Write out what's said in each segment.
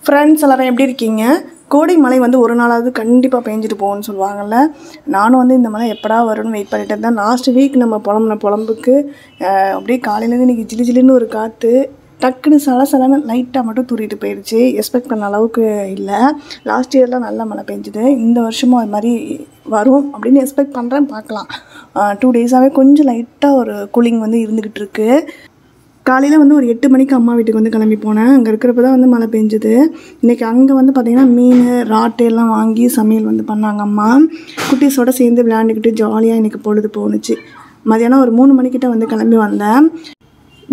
Friends எல்லாரும் எப்படி இருக்கீங்க? கோடை மழை வந்து ஒரு நாளாவது கண்டிப்பாக பெஞ்சிட்டு போகும்னு சொல்லுவாங்கள்ல. நானும் வந்து இந்த மழை எப்படா வரும்னு வெயிட் பண்ணிட்டு இருந்தேன். லாஸ்ட் வீக் நம்ம புலம்புக்கு அப்படியே காலையிலேருந்து இன்றைக்கி ஜிலு ஜிலுன்னு ஒரு காற்று டக்குன்னு சலசலன்னு லைட்டாக மட்டும் தூரிட்டு போயிடுச்சு. எக்ஸ்பெக்ட் பண்ண அளவுக்கு இல்லை. லாஸ்ட் இயர்லாம் நல்ல மழை பெஞ்சுது. இந்த வருஷமும் அது மாதிரி வரும் அப்படின்னு எக்ஸ்பெக்ட் பண்ணுறேன். பார்க்கலாம். 2 டேஸாகவே கொஞ்சம் லைட்டாக ஒரு கூலிங் வந்து இருந்துக்கிட்டு இருக்குது. காலையில் வந்து ஒரு 8 மணிக்கு அம்மா வீட்டுக்கு வந்து கிளம்பி போனேன். அங்கே இருக்கிறப்ப தான் வந்து மழை பெஞ்சுது. இன்றைக்கி அங்கே வந்து பார்த்திங்கன்னா மீன் ராட்டு எல்லாம் வாங்கி சமையல் வந்து பண்ணாங்க அம்மா. குட்டீஸோடு சேர்ந்து விளையாண்டுக்கிட்டு ஜாலியாக இன்றைக்கி பொழுது போணுச்சு. மதியானம் ஒரு 3 மணிக்கிட்ட வந்து கிளம்பி வந்தேன்.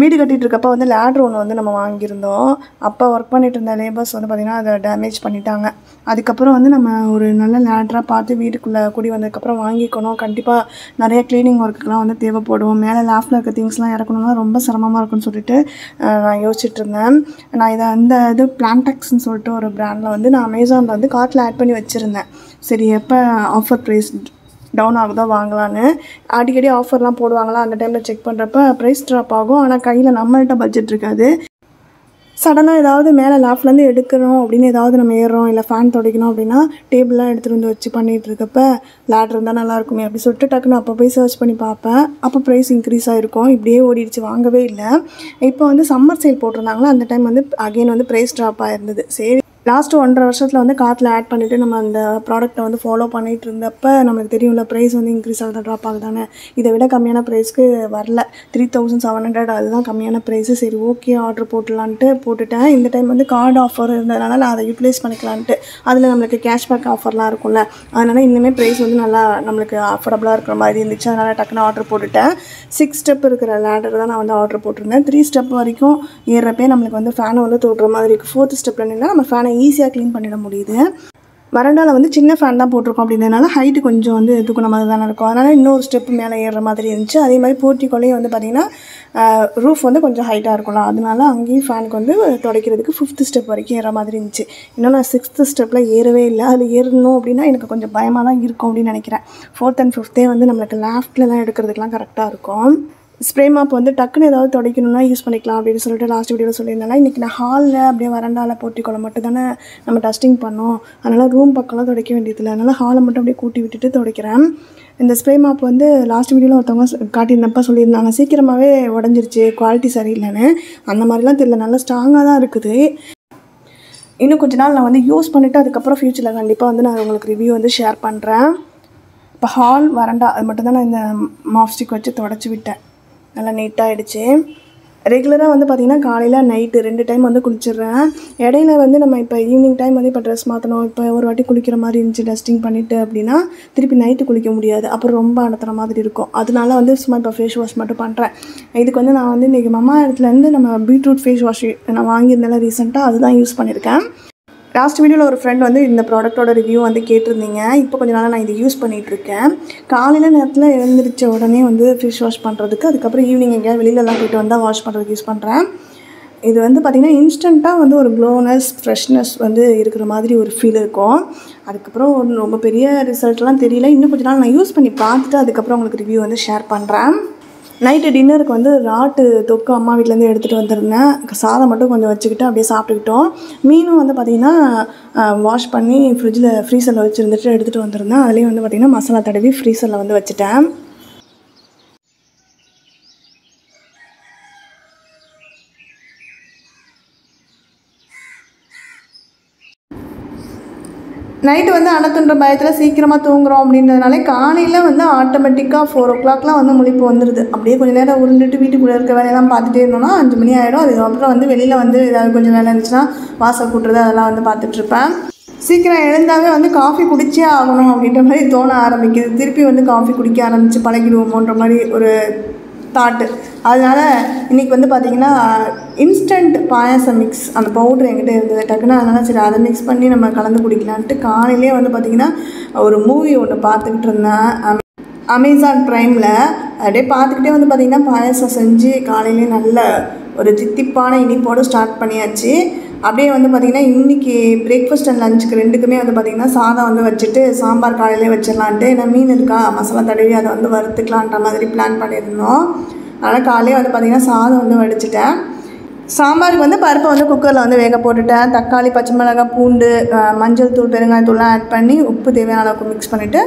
வீடு கட்டிகிட்டு இருக்கப்போ வந்து லேட்ரு ஒன்று வந்து நம்ம வாங்கியிருந்தோம். அப்போ ஒர்க் பண்ணிகிட்டு இருந்த லேபர்ஸ் வந்து பார்த்திங்கன்னா அதை டேமேஜ் பண்ணிட்டாங்க. அதுக்கப்புறம் வந்து நம்ம ஒரு நல்ல லேட்ராக பார்த்து வீட்டுக்குள்ளே குடி வந்ததுக்கப்புறம் வாங்கிக்கணும். கண்டிப்பாக நிறைய க்ளீனிங் ஒர்க்குலாம் வந்து தேவைப்படும். மேலே லேஃப்டில் இருக்க திங்ஸ்லாம் இறக்கணும்னா ரொம்ப சிரமமாக இருக்குன்னு சொல்லிட்டு நான் யோசிச்சுட்டு இருந்தேன். நான் இது பிளான்டெக்ஸ்ன்னு சொல்லிட்டு ஒரு ப்ராண்டில் வந்து நான் அமேசானில் வந்து கார்ட்டில் ஆட் பண்ணி வச்சுருந்தேன். சரி எப்போ ஆஃபர் ப்ரைஸ் டவுன் ஆகுதோ வாங்கலான்னு. அடிக்கடி ஆஃபர்லாம் போடுவாங்களா, அந்த டைமில் செக் பண்ணுறப்ப ப்ரைஸ் ட்ராப் ஆகும். ஆனால் கையில் நம்மள்கிட்ட பட்ஜெட் இருக்காது. சடனாக ஏதாவது மேலே லேஃப்ட்லேருந்து எடுக்கிறோம் அப்படின்னு ஏதாவது நம்ம ஏறுறோம், இல்லை ஃபேன் துடைக்கணும் அப்படின்னா டேபிள்லாம் எடுத்துகிட்டு வந்து வச்சு பண்ணிகிட்டு இருக்கப்ப லேட்ரு இருந்தால் நல்லாயிருக்குமே அப்படி சொல்லிட்டு டக்குன்னு அப்போ போய் சர்ச் பண்ணி பார்ப்பேன். அப்போ ப்ரைஸ் இன்க்ரீஸ் ஆகிருக்கும். இப்படியே ஓடிடுச்சு, வாங்கவே இல்லை. இப்போ வந்து சம்மர் சேல் போட்டிருந்தாங்களா, அந்த டைம் வந்து அகெயின் வந்து ப்ரைஸ் ட்ராப் ஆகிருந்தது. சரி, லாஸ்ட்டு 1.5 வருஷத்தில் வந்து கார்ட்டில் ஆட் பண்ணிவிட்டு நம்ம அந்த ப்ராடக்ட்டை வந்து ஃபாலோ பண்ணிகிட்டு இருந்தப்போ நம்மளுக்கு தெரியும்ல ப்ரைஸ் வந்து இன்க்ரீஸ் ஆகுதா ட்ராப் ஆகுதானே. இதை விட கம்மியான ப்ரைஸ்க்கு வரல. 3700 அதுதான் கம்மியான ப்ரைஸு. சரி ஓகே ஆர்டர் போட்டுட்டேன். இந்த டைம் வந்து கார்டு ஆஃபர் இருந்ததுனால நான் அதை யூட்டிலைஸ் பண்ணிக்கலான்ட்டு. அதில் நம்மளுக்கு கேஷ்பேக் ஆஃபர்லாம் இருக்கும்ல, அதனால் இன்னுமே ப்ரைஸ் வந்து நல்லா நம்மளுக்கு அஃபோர்டபுளாக இருக்கிற மாதிரி இருந்துச்சு. அதனால் டக்குன்னு ஆர்டர் போட்டுட்டேன். 6 ஸ்டெப் இருக்கிற லேடர் தான் நான் வந்து ஆர்டர் போட்டிருந்தேன். 3 ஸ்டெப் வரைக்கும் ஏறுறப்பே நம்மளுக்கு வந்து ஃபேனை வந்து தொடுற மாதிரி இருக்குது. 4th ஸ்டெப்பில் நின்னா நம்ம ஃபேனை ஈஸியாக க்ளீன் பண்ணிட முடியுது. வறண்டாவில் வந்து சின்ன ஃபேன் தான் போட்டிருக்கோம். அப்படின்றதுனால ஹைட்டு கொஞ்சம் வந்து தூக்குன மாதிரி தானே இருக்கும். அதனால் இன்னொரு ஸ்டெப்பு மேலே ஏறுற மாதிரி இருந்துச்சு. அதே மாதிரி போர்ட்டிக்கோலேயே வந்து பார்த்திங்கன்னா ரூஃப் வந்து கொஞ்சம் ஹைட்டாக இருக்கும்ல, அதனால அங்கேயும் ஃபேனுக்கு வந்து துடைக்கிறதுக்கு 5th ஸ்டெப் வரைக்கும் ஏற மாதிரி இருந்துச்சு. இன்னும் நான் 6th ஸ்டெப்பில் ஏறவே இல்லை. அதில் ஏறணும் அப்படின்னா எனக்கு கொஞ்சம் பயமாக தான் இருக்கும் அப்படின்னு நினைக்கிறேன். 4th and 5th வந்து நம்மளுக்கு லேஃப்ட்லலாம் எடுக்கிறதுக்கெலாம் கரெக்டாக இருக்கும். ஸ்ப்ரே மாப் வந்து டக்குன்னு ஏதாவது துடைக்கணும்னா யூஸ் பண்ணிக்கலாம் அப்படின்னு சொல்லிட்டு லாஸ்ட் வீடியோவில் சொல்லியிருந்தாலும் இன்றைக்கி நான் ஹாலில் அப்படியே வறண்டாவில் போர்ட்டிக்கோல மட்டும் தானே நம்ம டஸ்டிங் பண்ணோம். அதனால் ரூம் பக்கம்லாம் துடைக்க வேண்டியதில்லை. அதனால் ஹாலை மட்டும் அப்படியே கூட்டி விட்டுட்டு துடைக்கிறேன். இந்த ஸ்ப்ரே மாப் வந்து லாஸ்ட் வீடியோவில் ஒருத்தவங்க காட்டியிருந்தப்ப சொல்லியிருந்தாங்க சீக்கிரமாகவே உடஞ்சிருச்சு, குவாலிட்டி சரியில்லைன்னு. அந்த மாதிரிலாம் தெரியல, நல்லா ஸ்ட்ராங்காக தான் இருக்குது. இன்னும் கொஞ்ச நாள் நான் வந்து யூஸ் பண்ணிவிட்டு அதுக்கப்புறம் ஃப்யூச்சரில் கண்டிப்பாக வந்து நான் உங்களுக்கு ரிவ்யூ வந்து ஷேர் பண்ணுறேன். இப்போ ஹால் வரண்டா அது மட்டும் தான் நான் இந்த மாப் ஸ்டிக் வச்சு துடைச்சி விட்டேன். நல்லா நீட்டாகிடுச்சு. ரெகுலராக வந்து பார்த்திங்கன்னா காலையில் நைட்டு 2 டைம் வந்து குளிச்சிடுறேன். இடையில வந்து நம்ம இப்போ ஈவினிங் டைம் வந்து இப்போ ட்ரெஸ் மாற்றணும், இப்போ ஒரு வாட்டி குளிக்கிற மாதிரி இருந்துச்சு டஸ்டிங் பண்ணிவிட்டு அப்படின்னா திருப்பி நைட்டு குளிக்க முடியாது, அப்புறம் ரொம்ப அனுத்துற மாதிரி இருக்கும். அதனால வந்து சும்மா இப்போ ஃபேஸ் வாஷ் மட்டும் பண்ணுறேன். இதுக்கு வந்து நான் வந்து இன்றைக்கி மம்மா இடத்துலேருந்து நம்ம பீட்ரூட் ஃபேஸ் வாஷ் நான் வாங்கியிருந்தால ரீசெண்டாக அதுதான் யூஸ் பண்ணியிருக்கேன். லாஸ்ட் வீடியோவில் ஒரு ஃப்ரெண்ட் வந்து இந்த ப்ராடக்ட்டோட ரிவ்யூ வந்து கேட்டிருந்தீங்க. இப்போ கொஞ்ச நாளாக நான் இதை யூஸ் பண்ணிகிட்ருக்கேன். காலையில் நேரத்தில் எழுந்திரிச்ச உடனே வந்து ஃபேஸ் வாஷ் பண்ணுறதுக்கு, அதுக்கப்புறம் ஈவினிங் எங்கேயாவது வெளியிலலாம் போய்ட்டு வந்தால் வாஷ் பண்ணுறதுக்கு யூஸ் பண்ணுறேன். இது வந்து பார்த்திங்கன்னா இன்ஸ்டண்ட்டாக வந்து ஒரு க்ளோனஸ் ஃப்ரெஷ்னஸ் வந்து இருக்கிற மாதிரி ஒரு ஃபீல் இருக்கும். அதுக்கப்புறம் ரொம்ப பெரிய ரிசல்ட்லாம் தெரியல. இன்னும் கொஞ்ச நாள் நான் யூஸ் பண்ணி பார்த்துட்டு அதுக்கப்புறம் உங்களுக்கு ரிவ்யூ வந்து ஷேர் பண்ணுறேன். நைட்டு டின்னருக்கு வந்து ராட்டு தொக்கு அம்மா வீட்டிலேருந்து எடுத்துகிட்டு வந்திருந்தேன். சாதம் மட்டும் கொஞ்சம் வச்சுக்கிட்டு அப்படியே சாப்பிட்டுக்கிட்டோம். மீனும் வந்து பார்த்திங்கன்னா வாஷ் பண்ணி ஃப்ரீசரில் வச்சுருந்துட்டு எடுத்துகிட்டு வந்திருந்தேன். அதுலேயும் வந்து பார்த்திங்கன்னா மசாலா தடவி ஃப்ரீசரில் வந்து வச்சுட்டேன். நைட்டு வந்து அனத்துன்ற பயத்தில் சீக்கிரமாக தூங்குறோம் அப்படின்றதுனால காலையில் வந்து ஆட்டோமேட்டிக்காக 4 o'clockலாம் வந்து முழிப்பு வந்துடுது. அப்படியே கொஞ்சம் நேரம் உருண்டுட்டு வீட்டுக்குள்ளே இருக்க வேலையெல்லாம் பார்த்துட்டே இருந்தோம்னா 5 மணி ஆகிடும். அதுக்கப்புறம் வந்து வெளியில் வந்து ஏதாவது கொஞ்சம் வேலை இருந்துச்சுன்னா வாசல் கூட்டுறது அதெல்லாம் வந்து பார்த்துட்ருப்பேன். சீக்கிரம் எழுந்தாவே வந்து காஃபி குடிச்சே ஆகணும் அப்படின்ற மாதிரி தோண ஆரம்பிக்குது. திருப்பி வந்து காஃபி குடிக்க ஆரம்பித்து பழகிடுவோமோன்ற மாதிரி ஒரு தாட்டு. அதனால் இன்றைக்கி வந்து பார்த்திங்கன்னா இன்ஸ்டன்ட் பாயாசம் மிக்ஸ் அந்த பவுட்ரு என்கிட்ட இருந்தது. டக்குன்னு அதனால் சரி அதை மிக்ஸ் பண்ணி நம்ம கலந்து குடிக்கலான்ட்டு காலையிலே வந்து பார்த்திங்கன்னா ஒரு மூவி ஒன்று பார்த்துக்கிட்டு இருந்தேன் அமேசான் ப்ரைமில். அப்படியே பார்த்துக்கிட்டே வந்து பார்த்திங்கன்னா பாயாசம் செஞ்சு காலையிலே நல்ல ஒரு தித்திப்பான இனிப்போடு ஸ்டார்ட் பண்ணியாச்சு. அப்படியே வந்து பார்த்திங்கன்னா இன்றைக்கி பிரேக்ஃபாஸ்ட் அண்ட் லஞ்சுக்கு 2க்குமே வந்து பார்த்திங்கன்னா சாதம் வந்து வச்சுட்டு சாம்பார் காலையிலே வச்சிடலான்ட்டு. ஏன்னா மீன் இருக்கா மசாலா தடவி அதை வந்து வறுத்துக்கலான்ற மாதிரி பிளான் பண்ணியிருந்தோம். அதனால் காலையிலே வந்து பார்த்திங்கன்னா சாதம் வந்து வடிச்சிட்டேன். சாம்பாருக்கு வந்து பருப்பை வந்து குக்கரில் வந்து வேக போட்டுட்டேன். தக்காளி, பச்சை மிளகாய், பூண்டு, மஞ்சள் தூள், பெருங்காயத்தூள்லாம் ஆட் பண்ணி உப்பு தேவையான அளவுக்கு மிக்ஸ் பண்ணிவிட்டு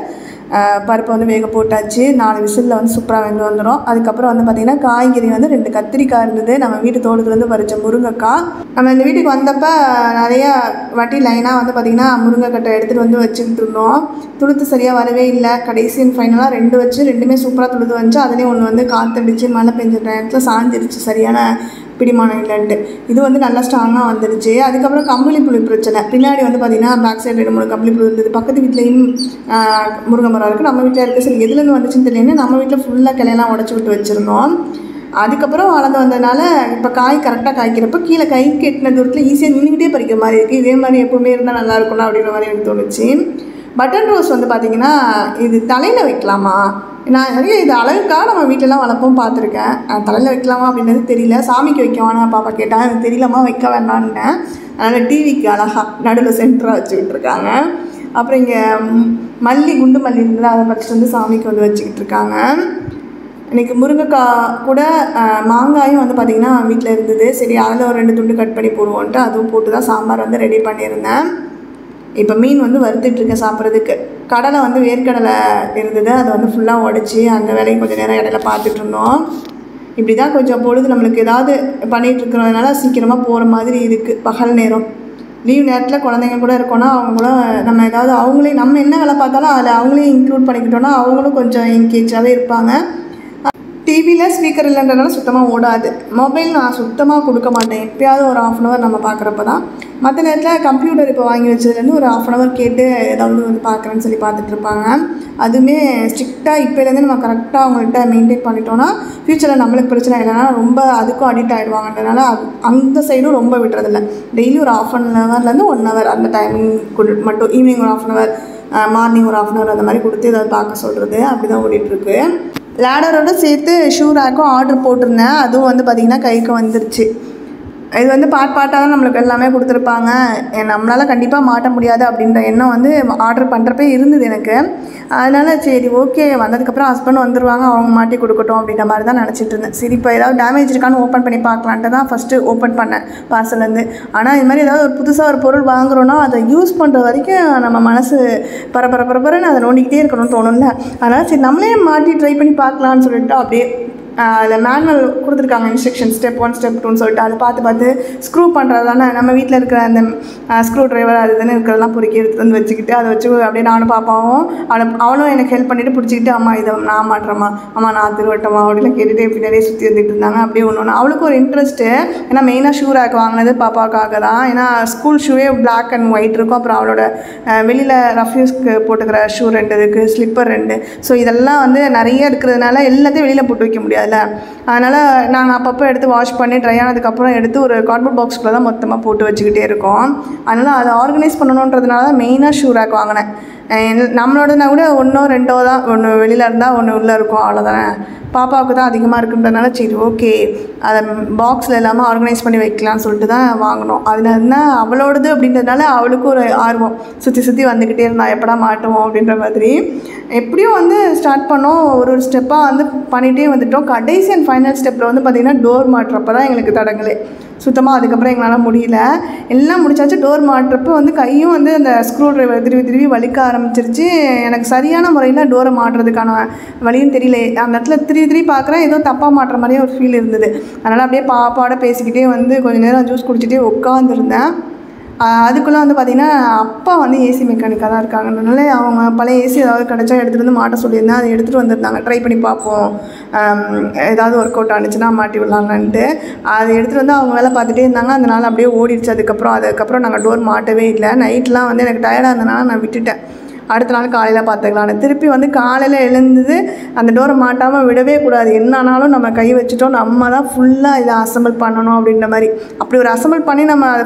பருப்பை வந்து வேக போட்டாச்சு. 4 விசிலில் வந்து சூப்பராக வெந்து வந்துடும். அதுக்கப்புறம் வந்து பார்த்திங்கன்னா காய்கறி வந்து 2 கத்திரிக்காய் இருந்தது. நம்ம வீட்டு தோட்டத்துலேருந்து பறித்த முருங்கைக்காய். நம்ம இந்த வீட்டுக்கு வந்தப்போ நிறையா வாட்டி லைனாக வந்து பார்த்திங்கன்னா முருங்கைக்கட்டை எடுத்துகிட்டு வந்து வச்சுக்கிட்டு இருந்தோம். துளுத்து சரியாக வரவே இல்லை. கடைசி ஃபைனலாக 2 வச்சு 2மே சூப்பராக துளுத்து வந்துச்சு. அதுலேயும் ஒன்று வந்து காற்றடிச்சு மழை பெஞ்ச நேரத்தில் சாஞ்சிருச்சு, சரியான பிடிமானம் இல்லைன்ட்டு. இது வந்து நல்லா ஸ்ட்ராங்காக வந்துடுச்சு. அதுக்கப்புறம் கம்பளி புளி பிரச்சனை. பின்னாடி வந்து பார்த்திங்கன்னா பேக் சைடு 2-3 கம்பளி புளி இருந்தது. பக்கத்து வீட்லேயும் முருங்கை மரம் இருக்குது, நம்ம வீட்டில் இருக்குது. சரி எதுலேருந்து வந்துச்சுன்னு தெரியலன்னு நம்ம வீட்டில் ஃபுல்லாக கிளையெல்லாம் உடச்சி விட்டு வச்சுருந்தோம். அதுக்கப்புறம் வளர்ந்து வந்ததுனால இப்போ காய் கரெக்டாக காய்க்கிறப்போ கீழே கைக்கு எட்டின தூரத்தில் ஈஸியாக நின்றுக்கிட்டே பறிக்கிற மாதிரி இருக்குது. இதே மாதிரி எப்போவுமே இருந்தால் நல்லா இருக்கும்ல அப்படின்ற மாதிரி எனக்கு தோணுச்சு. பட்டன் ரோஸ் வந்து பார்த்திங்கன்னா இது தலையில் வைக்கலாமா? நான் நிறைய இது அழகுக்காக நம்ம வீட்டிலலாம் வளர்ப்போம், பார்த்துருக்கேன். தலையில் வைக்கலாமா அப்படின்றது தெரியல. சாமிக்கு வைக்கவானா பாப்பா கேட்டால் எனக்கு தெரியலமா, வைக்க வேண்டான்னேன். அதனால் டிவிக்கு அழகாக நடுவில் சென்டராக வச்சு விட்டுருக்காங்க. அப்புறம் இங்கே மல்லி, குண்டு மல்லி இருந்தது, அதை பறிச்சுட்டு வந்து சாமிக்கு வந்து வச்சுக்கிட்டு இருக்காங்க. இன்றைக்கி முருங்கைக்காய் கூட மாங்காயும் வந்து பார்த்திங்கன்னா வீட்டில் இருந்தது. சரி அதில் ஒரு 2 துண்டு கட் பண்ணி போடுவோன்ட்டு அதுவும் போட்டு தான் சாம்பார் வந்து ரெடி பண்ணியிருந்தேன். இப்போ மீன் வந்து வறுத்துட்ருக்கேன் சாப்பிட்றதுக்கு. கடலை வந்து வேர்க்கடலை இருந்தது, அதை வந்து ஃபுல்லாக உடச்சி அந்த வேலையும் கொஞ்சம் நேரம் இடையில பார்த்துட்டு இருந்தோம். இப்படி தான் கொஞ்சம் பொழுது நம்மளுக்கு ஏதாவது பண்ணிகிட்ருக்கிறதுனால சீக்கிரமாக போகிற மாதிரி இருக்குது. பகல் நேரம் லீவ் நேரத்தில் குழந்தைங்க கூட இருக்கோன்னா அவங்க கூட நம்ம ஏதாவது அவங்களே நம்ம என்ன வேலை பார்த்தாலும் அதில் அவங்களே இன்க்ளூட் பண்ணிக்கிட்டோன்னா அவங்களும் கொஞ்சம் என்கேஜாகவே இருப்பாங்க. டிவியில் ஸ்பீக்கர் இல்லைன்றதுனால சுத்தமாக ஓடாது. மொபைல் நான் சுத்தமாக கொடுக்க மாட்டேன். எப்போயாவது ஒரு 1/2 hour நம்ம பார்க்குறப்ப தான். மற்ற நேரத்தில் கம்ப்யூட்டர் இப்போ வாங்கி வச்சதுலேருந்து ஒரு 1/2 hour கேட்டு ஏதாவது வந்து பார்க்குறேன்னு சொல்லி பார்த்துட்ருப்பாங்க. அதுவுமே ஸ்ட்ரிக்டாக இப்போலேருந்து நம்ம கரெக்டாக அவங்கள்ட்ட மெயின்டைன் பண்ணிட்டோன்னா ஃப்யூச்சரில் நம்மளுக்கு பிரச்சனை இல்லைனா ரொம்ப அதுக்கும் அடிக்ட் ஆகிடுவாங்கன்றதுனால அந்த சைடும் ரொம்ப விட்டுறதில்ல. டெய்லி ஒரு 1/2 hourலேருந்து 1 hour அந்த டைமிங் மட்டும், ஈவினிங் ஒரு 1/2 hour, மார்னிங் ஒரு 1/2 hour அந்த மாதிரி கொடுத்து ஏதாவது பார்க்க சொல்கிறது. அப்படி தான் ஓடிட்டுருக்கு. லேடரோடு சேர்த்து ஷூ ரேக்கும் ஆர்டர் போட்டிருந்தேன். அதுவும் வந்து பார்த்திங்கன்னா கைக்கு வந்துருச்சு. இது வந்து பார்ட்டாக தான் நம்மளுக்கு எல்லாமே கொடுத்துருப்பாங்க. நம்மளால் கண்டிப்பாக மாட்ட முடியாது அப்படின்ற எண்ணம் வந்து ஆர்டர் பண்ணுறப்ப இருந்தது எனக்கு. அதனால் சரி ஓகே, வந்ததுக்கப்புறம் ஹஸ்பண்ட் வந்துடுவாங்க, அவங்க மாட்டி கொடுக்கட்டும் அப்படின்ற மாதிரி தான் நினச்சிட்டு இருந்தேன். சரி இப்போ ஏதாவது டேமேஜ் இருக்கான்னு ஓப்பன் பண்ணி பார்க்கலான்ட்டு தான் ஃபஸ்ட்டு ஓப்பன் பண்ணேன் பார்சல்லேருந்து. ஆனால் இது மாதிரி ஏதாவது ஒரு புதுசாக ஒரு பொருள் வாங்குகிறோன்னா அதை யூஸ் பண்ணுற வரைக்கும் நம்ம மனசு பரபரன்னு அதை நோண்டிக்கிட்டே இருக்கணும்னு தோணும்ல. அதனால் சரி நம்மளே மாட்டி ட்ரை பண்ணி பார்க்கலான்னு சொல்லிட்டு அப்படியே அதில் மேனுவல் கொடுத்துருக்காங்க, இன்ஸ்ட்ரக்ஷன் ஸ்டெப் 1 ஸ்டெப் 2ன்னு சொல்லிட்டு அதை பார்த்து ஸ்க்ரூ பண்ணுறது தானே. நம்ம வீட்டில் இருக்கிற அந்த ஸ்க்ரூ ட்ரைவர் அது தானே இருக்கிறதெல்லாம் பொறுக்கி எடுத்து வந்து வச்சுக்கிட்டு அதை வச்சு அப்படியே நானும் பாப்பாவும் அவளும் எனக்கு ஹெல்ப் பண்ணிவிட்டு பிடிச்சிக்கிட்டு அம்மா இதை நான் மாட்டுறம்மா, அம்மா நான் திருவட்டம்மா அப்படிலாம் கேட்டுகிட்டு பின்னாடியே சுற்றி வந்துட்டு இருந்தாங்க. அப்படியே ஒன்று அவளுக்கு ஒரு இன்ட்ரெஸ்ட்டு. ஏன்னா மெயினாக ஷூ ரேக் வாங்கினது பாப்பாவுக்காக தான். ஏன்னா ஸ்கூல் ஷூவே பிளாக் அண்ட் ஒயிட் இருக்கும். அப்புறம் அவளோட வெளியில் ரஃப்யூஸ்க்கு போட்டுக்கிற ஷூ 2 இருக்குது, ஸ்லிப்பர் 2. ஸோ இதெல்லாம் வந்து நிறைய இருக்கிறதுனால எல்லாத்தையும் வெளியில் போட்டு வைக்க முடியாது. அதனால் நாங்கள் அப்பப்போ எடுத்து வாஷ் பண்ணி ட்ரை ஆனதுக்கப்புறம் எடுத்து ஒரு கார்ட்போர்ட் பாக்ஸ்குள்ளே தான் மொத்தமாக போட்டு வச்சுக்கிட்டே இருக்கோம். அதனால் அதை ஆர்கனைஸ் பண்ணணுன்றதுனால தான் மெயினாக ஷூ ரேக் வாங்கினேன். நம்மளோடனா கூட 1 2 தான், ஒன்று வெளியில் இருந்தால் ஒன்று உள்ளே இருக்கும், அவ்வளோதானே. பாப்பாவுக்கு தான் அதிகமாக இருக்குன்றதுனால சரி ஓகே அதை பாக்ஸில் இல்லாமல் ஆர்கனைஸ் பண்ணி வைக்கலாம்னு சொல்லிட்டு தான் வாங்கினோம். அதில் என்ன அவளோடது அப்படின்றதுனால அவளுக்கும் ஒரு ஆர்வம், சுற்றி வந்துக்கிட்டே இருந்தால் எப்படா மாட்டுவோம் அப்படின்ற மாதிரி. எப்படியும் வந்து ஸ்டார்ட் பண்ணோம், ஒரு ஸ்டெப்பாக வந்து பண்ணிகிட்டே வந்துட்டோம். கடைசி அண்ட் ஃபைனல் ஸ்டெப்பில் வந்து பார்த்திங்கன்னா டோர் மாட்டுறப்ப தான் எங்களுக்கு தடங்களே சுத்தமாக. அதுக்கப்புறம் எங்களால் முடியல, எல்லாம் முடிச்சாச்சு. டோர் மாட்டுறப்போ வந்து கையும் வந்து அந்த ஸ்க்ரூ ட்ரைவர் திருவி வலிக்க ஆரம்பிச்சிருச்சு. எனக்கு சரியான முறையில் டோரை மாட்டுறதுக்கான வழியும் தெரியல. அந்த இடத்துல திருவி பார்க்குறேன், ஏதோ தப்பாக மாட்டுற மாதிரியே ஒரு ஃபீல் இருந்தது. அதனால் அப்படியே பாப்பாவோட பேசிக்கிட்டே வந்து கொஞ்சம் நேரம் ஜூஸ் குடிச்சிட்டே உட்காந்துருந்தேன். அதுக்குள்ளே வந்து பார்த்திங்கன்னா அப்பா வந்து ஏசி மெக்கானிக்காக தான் இருக்காங்கன்றனால அவங்க பழைய ஏசி ஏதாவது கிடச்சா எடுத்துகிட்டு வந்து மாட்ட சொல்லியிருந்தேன். அதை எடுத்துகிட்டு வந்திருந்தாங்க. ட்ரை பண்ணி பார்ப்போம், ஏதாவது ஒர்க் அவுட் ஆனிச்சுன்னா மாட்டி விடலாங்கன்ட்டு. அதை எடுத்துகிட்டு வந்து அவங்க வேலை பார்த்துட்டே இருந்தாங்க. அதனால் அப்படியே ஓடிடுச்சு. அதுக்கப்புறம் நாங்கள் டோர் மாட்டவே இல்லை. நைட்லாம் வந்து எனக்கு டயர்டாக இருந்தனால நான் விட்டுட்டேன். அடுத்த நாள் காலையில் பார்த்துக்கலான்னு. திருப்பி வந்து காலையில் எழுந்தது அந்த டோரை மாட்டாமல் விடவே கூடாது. என்னன்னாலும் நம்ம கை வச்சுட்டோம், நம்ம தான் ஃபுல்லாக இதை அசம்பிள் பண்ணணும் அப்படின்ற மாதிரி. அப்படி ஒரு அசம்பிள் பண்ணி நம்ம அதை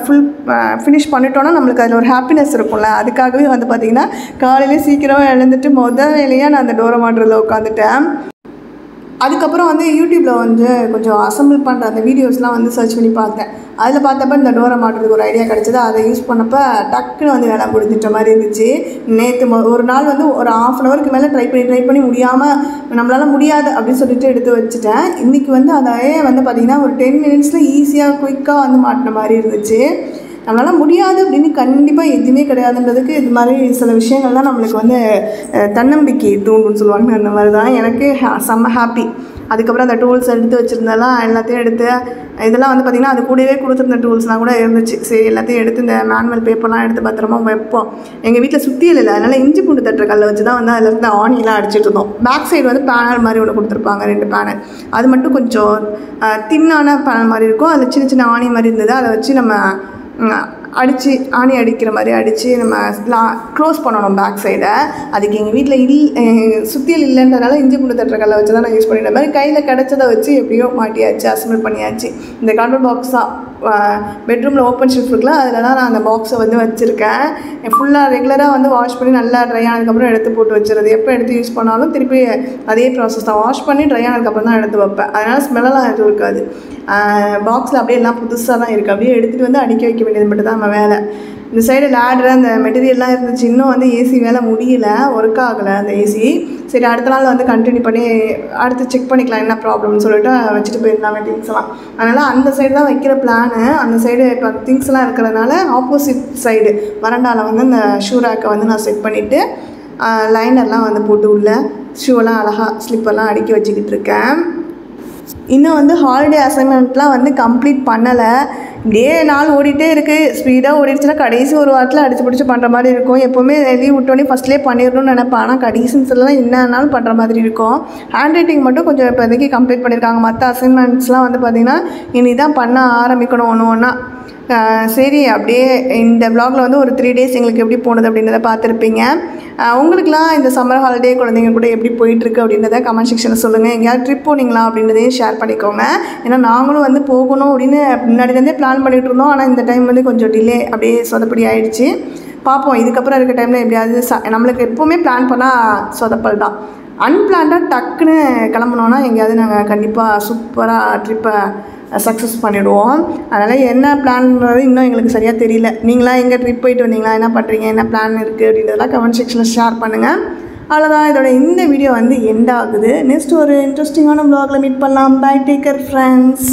ஃபினிஷ் பண்ணிட்டோன்னா நம்மளுக்கு அதில் ஒரு ஹாப்பினஸ் இருக்கும்ல. அதுக்காகவே வந்து பார்த்திங்கன்னா காலையிலே சீக்கிரமாக எழுந்துட்டு வேலையாக நான் அந்த டோரை மாட்டுறதுல உட்காந்துட்டேன். அதுக்கப்புறம் வந்து யூடியூப்பில் வந்து கொஞ்சம் அசம்பிள் பண்ணுற அந்த வீடியோஸ்லாம் வந்து சர்ச் பண்ணி பார்த்தேன். அதில் பார்த்தப்ப இந்த டோரை மாட்டுறதுக்கு ஒரு ஐடியா கிடச்சிது. அதை யூஸ் பண்ணப்போ டக்குன்னு வந்து வேலை முடிஞ்சிட்ட மாதிரி இருந்துச்சு. நேற்று ஒரு நாள் வந்து ஒரு ½ அன் ஹவருக்கு மேலே ட்ரை பண்ணி முடியாமல் நம்மளால் முடியாது அப்படின்னு சொல்லிட்டு எடுத்து வச்சுட்டேன். இன்றைக்கி வந்து அதையே வந்து பார்த்திங்கன்னா ஒரு 10 மினிட்ஸில் ஈஸியாக குயிக்காக வந்து மாட்டின மாதிரி இருந்துச்சு. நம்மளால் முடியாது அப்படின்னு கண்டிப்பாக எதுவுமே கிடையாதுன்றதுக்கு இது மாதிரி சில விஷயங்கள்லாம் நம்மளுக்கு வந்து தன்னம்பிக்கை தூண்டுன்னு சொல்லுவாங்க. அந்த மாதிரி தான் எனக்கு செம்ம ஹாப்பி. அதுக்கப்புறம் அந்த டூல்ஸ் எடுத்து வச்சுருந்தாலாம் எல்லாத்தையும் எடுத்து இதெல்லாம் வந்து பார்த்திங்கன்னா அது கூடவே கொடுத்துருந்த டூல்ஸ்லாம் கூட இருந்துச்சு. சரி எல்லாத்தையும் எடுத்து இந்த மேனுவல் பேப்பர்லாம் எடுத்து பத்திரமா வைப்போம். எங்கள் வீட்டில் சுத்தியல் இல்லை, அதனால் இஞ்சி பூண்டு தட்டுற கல்லை வச்சு தான் வந்து அதில் இருந்து ஆணிலாம் அடிச்சுட்டு இருந்தோம். பேக் சைடு வந்து பேனல் மாதிரி ஒன்று கொடுத்துருப்பாங்க, 2 பேனல். அது மட்டும் கொஞ்சம் தின்னான பேனல் மாதிரி இருக்கும். அதில் சின்ன சின்ன ஆணி மாதிரி இருந்தது. அதை வச்சு நம்ம அடித்து ஆணி அடிக்கிற மாதிரி அடித்து நம்ம க்ளோஸ் பண்ணணும் பேக் சைடை. அதுக்கு எங்கள் வீட்டில் சுத்தியல் இல்லைன்றதுனால இஞ்சி பூண்டு தட்டுற கல்லை வச்சு தான் நான் யூஸ் பண்ணிட்டேன். மாதிரி கையில் கிடச்சதை வச்சு எப்படியோ மாட்டியாச்சு, அசம்பிள் பண்ணியாச்சு. இந்த கார்ட்போர்ட் பாக்ஸ் தான் பெட்ரூமில் ஓப்பன் ஷெல்ஃப் இருக்குல்ல, அதில் தான் நான் அந்த பாக்ஸை வந்து வச்சுருக்கேன். ஃபுல்லாக ரெகுலராக வந்து வாஷ் பண்ணி நல்லா ட்ரை ஆனதுக்கப்புறம் எடுத்து போட்டு வச்சுருது. எப்போ எடுத்து யூஸ் பண்ணாலும் திருப்பி அதே ப்ராசஸ் தான். வாஷ் பண்ணி ட்ரை ஆனதுக்கப்புறம் தான் எடுத்து வைப்பேன். அதனால் ஸ்மெல்லாம் எதுவும் இருக்காது. பாக்ஸில் அப்படியே எல்லாம் புதுசாக தான் இருக்குது. அப்படியே எடுத்துகிட்டு வந்து அடுக்கி வைக்க வேண்டியது மட்டும் தான் நம்ம வேலை. இந்த சைடு லேட்ரு அந்த மெட்டீரியல்லாம் இருந்துச்சு. இன்னும் வந்து ஏசி வேலை முடியல, ஒர்க் ஆகலை அந்த ஏசி. சரி அடுத்த நாள் வந்து கண்டினியூ பண்ணி அடுத்து செக் பண்ணிக்கலாம் என்ன ப்ராப்ளம்னு சொல்லிட்டு வச்சுட்டு போயிருந்தாங்க திங்ஸ்லாம். அதனால் அந்த சைடு தான் வைக்கிற பிளானு. அந்த சைடு இப்போ திங்ஸ்லாம் இருக்கிறதுனால ஆப்போசிட் சைடு வராண்டாவில் வந்து அந்த ஷூ ரேக்கை வந்து நான் செட் பண்ணிவிட்டு லைனர்லாம் வந்து போட்டு உள்ள ஷூவெல்லாம் அழகாக ஸ்லிப்பெல்லாம் அடுக்கி வச்சுக்கிட்டு இருக்கேன். இன்னும் வந்து ஹாலிடே அசைன்மெண்ட்லாம் வந்து கம்ப்ளீட் பண்ணலை. இப்படியே நாள் ஓடிட்டே இருக்குது. ஸ்பீடாக ஓடிடுச்சுன்னா கடைசி ஒரு வாரத்தில் அடிச்சு பிடிச்சி பண்ணுற மாதிரி இருக்கும். எப்போவுமே லீவ் விட்டோன்னே ஃபஸ்ட்லேயே பண்ணிடணும்னு நினைப்பேன். ஆனால் கடைசி நிமிஷத்துலலாம் என்னன்னாலும் பண்ணுற மாதிரி இருக்கும். ஹேண்ட் ரைட்டிங் மட்டும் கொஞ்சம் இப்போதைக்கு கம்ப்ளீட் பண்ணியிருக்காங்க. மற்ற அசைன்மெண்ட்ஸ்லாம் வந்து பார்த்திங்கன்னா இனி தான் பண்ண ஆரம்பிக்கணும் ஒன்று ஒன்றா. சரி அப்படியே இந்த வ்ளாகில் வந்து ஒரு 3 டேஸ் எங்களுக்கு எப்படி போனது அப்படின்றத பார்த்துருப்பீங்க. உங்களுக்குலாம் இந்த சம்மர் ஹாலிடே குழந்தைங்க கூட எப்படி போயிட்டுருக்கு அப்படின்றத கமெண்ட் செக்ஷனில் சொல்லுங்கள். எங்கேயாவது ட்ரிப் போனீங்களா அப்படின்றதையும் ஷேர் பண்ணிக்கோங்க. ஏன்னா நாங்களும் வந்து போகணும் அப்படின்னு முன்னாடிலேருந்தே பிளான் பண்ணிகிட்டு இருந்தோம். ஆனால் இந்த டைம் வந்து கொஞ்சம் டிலே அப்படியே சொதப்படி ஆகிடுச்சு. பார்ப்போம் இதுக்கப்புறம் இருக்க டைமில் எப்படியாவது நம்மளுக்கு எப்போவுமே பிளான் பண்ணால் சொதப்பல் தான். அன்பிளான்டாக டக்குன்னு கிளம்புனோன்னா எங்கேயாவது நாங்கள் கண்டிப்பாக சூப்பராக ட்ரிப்பை சக்ஸஸ் பண்ணிவிடுவோம். அதனால் என்ன பிளான்றது இன்னும் எங்களுக்கு சரியாக தெரியல. நீங்களாம் எங்கே ட்ரிப் போயிட்டு வந்தீங்களா, என்ன பண்ணுறீங்க, என்ன பிளான் இருக்குது அப்படின்றதெல்லாம் கமெண்ட் செக்ஷனில் ஷேர் பண்ணுங்கள். அவ்வளோதான், இதோட இந்த வீடியோ வந்து எண்ட் ஆகுது. நெக்ஸ்ட் ஒரு இன்ட்ரெஸ்டிங்கான வ்ளாகில் மீட் பண்ணலாம். Bye, take care friends.